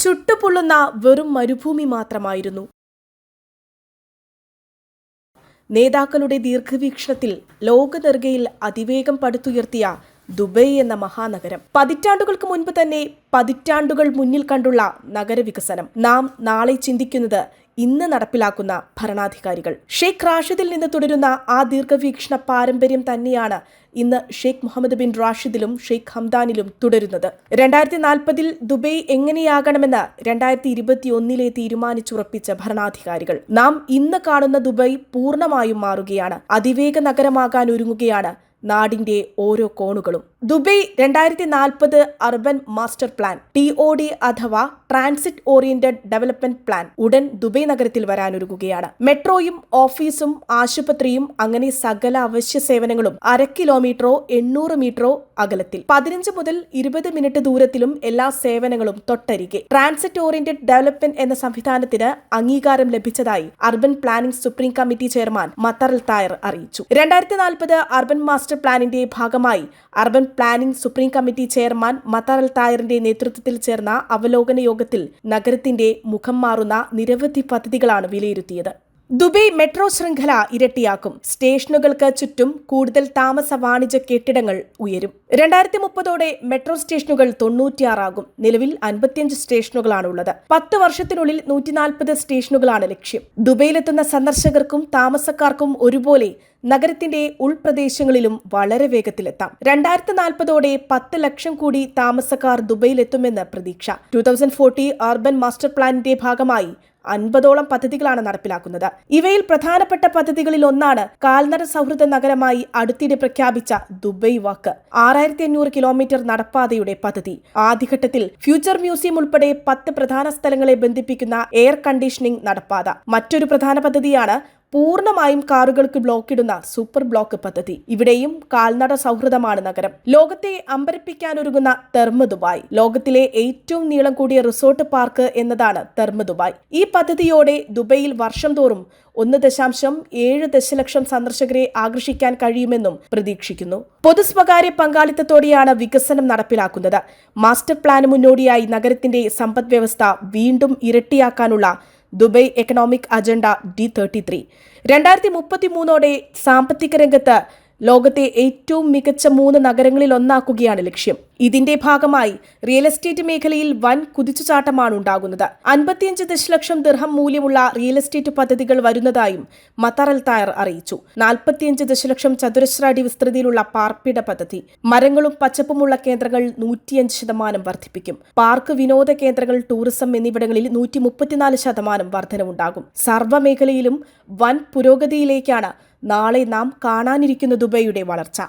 ചുട്ടുപൊള്ളുന്ന വെറും മരുഭൂമി മാത്രമായിരുന്നു. നേതാക്കളുടെ ദീർഘവീക്ഷണത്തിൽ ലോകനെറുകയിൽ അതിവേഗം പടുത്തുയർത്തിയ ദുബൈ എന്ന മഹാനഗരം. പതിറ്റാണ്ടുകൾക്ക് മുൻപ് തന്നെ പതിറ്റാണ്ടുകൾ മുന്നിൽ കണ്ടുള്ള നഗരവികസനം നാം നാളെ ചിന്തിക്കുന്നത് ഇന്ന് നടപ്പിലാക്കുന്ന ഭരണാധികാരികൾ. ഷെയ്ഖ് റാഷിദിൽ നിന്ന് തുടരുന്ന ആ ദീർഘവീക്ഷണ പാരമ്പര്യം തന്നെയാണ് ഇന്ന് ഷെയ്ഖ് മുഹമ്മദ് ബിൻ റാഷിദിലും ഷെയ്ഖ് ഹംദാനിലും തുടരുന്നത്. 2040 ദുബൈ എങ്ങനെയാകണമെന്ന് 2021 തീരുമാനിച്ചുറപ്പിച്ച ഭരണാധികാരികൾ. നാം ഇന്ന് കാണുന്ന ദുബൈ പൂർണ്ണമായും മാറുകയാണ്. അതിവേഗ നഗരമാകാൻ ഒരുങ്ങുകയാണ് നാടിന്റെ ഓരോ കോണുകളും. Dubai 2040 urban master plan TOD അഥവാ ട്രാൻസിറ്റ് ഓറിയന്റഡ് ഡെവലപ്മെന്റ് പ്ലാൻ ഉടൻ ദുബൈ നഗരത്തിൽ വരാനൊരുങ്ങുകയാണ്. മെട്രോയും ഓഫീസും ആശുപത്രിയും അങ്ങനെ സകല അവശ്യ സേവനങ്ങളും 1/2 കിലോമീറ്ററോ 800 മീറ്ററോ അകലത്തിൽ 15 മുതൽ 20 മിനിറ്റ് ദൂരത്തിലും എല്ലാ സേവനങ്ങളും തൊട്ടരികെ. ട്രാൻസിറ്റ് ഓറിയന്റഡ് ഡെവലപ്മെന്റ് എന്ന സംവിധാനത്തിന് അംഗീകാരം ലഭിച്ചതായി urban planning supreme committee chairman Mattar Al Tayer അറിയിച്ചു. 2040 അർബൻ മാസ്റ്റർ പ്ലാനിന്റെ ഭാഗമായി urban planning supreme committee chairman Mattar Al തായറിന്റെ നേതൃത്വത്തിൽ ചേർന്ന അവലോകന യോഗത്തിൽ നഗരത്തിന്റെ മുഖം മാറുന്ന നിരവധി പദ്ധതികളാണ് വിലയിരുത്തിയത്. ദുബൈ മെട്രോ ശൃംഖല ഇരട്ടിയാക്കും. സ്റ്റേഷനുകൾക്ക് ചുറ്റും കൂടുതൽ താമസ വാണിജ്യ കെട്ടിടങ്ങൾ ഉയരും. 2030 മെട്രോ സ്റ്റേഷനുകൾ 96 ആകും. നിലവിൽ 55 സ്റ്റേഷനുകളാണുള്ളത്. 10 വർഷത്തിനുള്ളിൽ 140 സ്റ്റേഷനുകളാണ് ലക്ഷ്യം. ദുബൈയിലെത്തുന്ന സന്ദർശകർക്കും താമസക്കാർക്കും ഒരുപോലെ നഗരത്തിന്റെ ഉൾപ്രദേശങ്ങളിലും വളരെ വേഗത്തിലെത്താം. 2040 10 ലക്ഷം കൂടി താമസക്കാർ ദുബൈയിലെത്തുമെന്ന് പ്രതീക്ഷ. 2040 അർബൻ മാസ്റ്റർ പ്ലാനിന്റെ ഭാഗമായി 50ഓളം പദ്ധതികളാണ് നടപ്പിലാക്കുന്നത്. ഇവയിൽ പ്രധാനപ്പെട്ട പദ്ധതികളിൽ ഒന്നാണ് കാൽനട സൗഹൃദ നഗരമായി അടുത്തിടെ പ്രഖ്യാപിച്ച ദുബൈ വാക്ക്. 6500 കിലോമീറ്റർ നടപ്പാതയുടെ പദ്ധതി. ആദ്യഘട്ടത്തിൽ ഫ്യൂച്ചർ മ്യൂസിയം ഉൾപ്പെടെ 10 പ്രധാന സ്ഥലങ്ങളെ ബന്ധിപ്പിക്കുന്ന എയർ കണ്ടീഷനിംഗ് നടപ്പാത. മറ്റൊരു പ്രധാന പദ്ധതിയാണ് പൂർണ്ണമായും കാറുകൾക്ക് ബ്ലോക്കിടുന്ന സൂപ്പർ ബ്ലോക്ക് പദ്ധതി. ഇവിടെയും കാൽനട സൗഹൃദമാണ് നഗരം. ലോകത്തെ അമ്പരപ്പിക്കാനൊരുങ്ങുന്ന തെർമ ദുബായ്. ലോകത്തിലെ ഏറ്റവും നീളം കൂടിയ റിസോർട്ട് പാർക്ക് എന്നതാണ് തെർമ ദുബായ്. ഈ പദ്ധതിയോടെ ദുബൈയിൽ വർഷം തോറും 1.7 ദശലക്ഷം സന്ദർശകരെ ആകർഷിക്കാൻ കഴിയുമെന്നും പ്രതീക്ഷിക്കുന്നു. പൊതുസ്വകാര്യ പങ്കാളിത്തത്തോടെയാണ് വികസനം നടപ്പിലാക്കുന്നത്. മാസ്റ്റർ പ്ലാന് മുന്നോടിയായി നഗരത്തിന്റെ സമ്പദ് വ്യവസ്ഥ വീണ്ടും ഇരട്ടിയാക്കാനുള്ള ദുബൈ എക്കണോമിക് അജണ്ട D33 2033 സാമ്പത്തിക രംഗത്ത് ലോകത്തെ ഏറ്റവും മികച്ച 3 നഗരങ്ങളിൽ ഒന്നാക്കുകയാണ് ലക്ഷ്യം. ഇതിന്റെ ഭാഗമായി റിയൽ എസ്റ്റേറ്റ് മേഖലയിൽ വൻ കുതിച്ചുചാട്ടമാണ് ഉണ്ടാകുന്നത്. 55 ദശലക്ഷം ദിർഹം മൂല്യമുള്ള റിയൽ എസ്റ്റേറ്റ് പദ്ധതികൾ വരുന്നതായും മത്താർ അൽ തായർ അറിയിച്ചു. 45 ദശലക്ഷം ചതുരശ്ര അടി വിസ്തൃതിയിലുള്ള പാർപ്പിട പദ്ധതി. മരങ്ങളും പച്ചപ്പുമുള്ള കേന്ദ്രങ്ങൾ 105% വർദ്ധിപ്പിക്കും. പാർക്ക്, വിനോദ കേന്ദ്രങ്ങൾ, ടൂറിസം എന്നിവിടങ്ങളിൽ 134% വർധനവുണ്ടാകും. സർവ്വമേഖലയിലും വൻ പുരോഗതിയിലേക്കാണ് നാളെ നാം കാണാനിരിക്കുന്ന ദുബൈയുടെ വളർച്ച.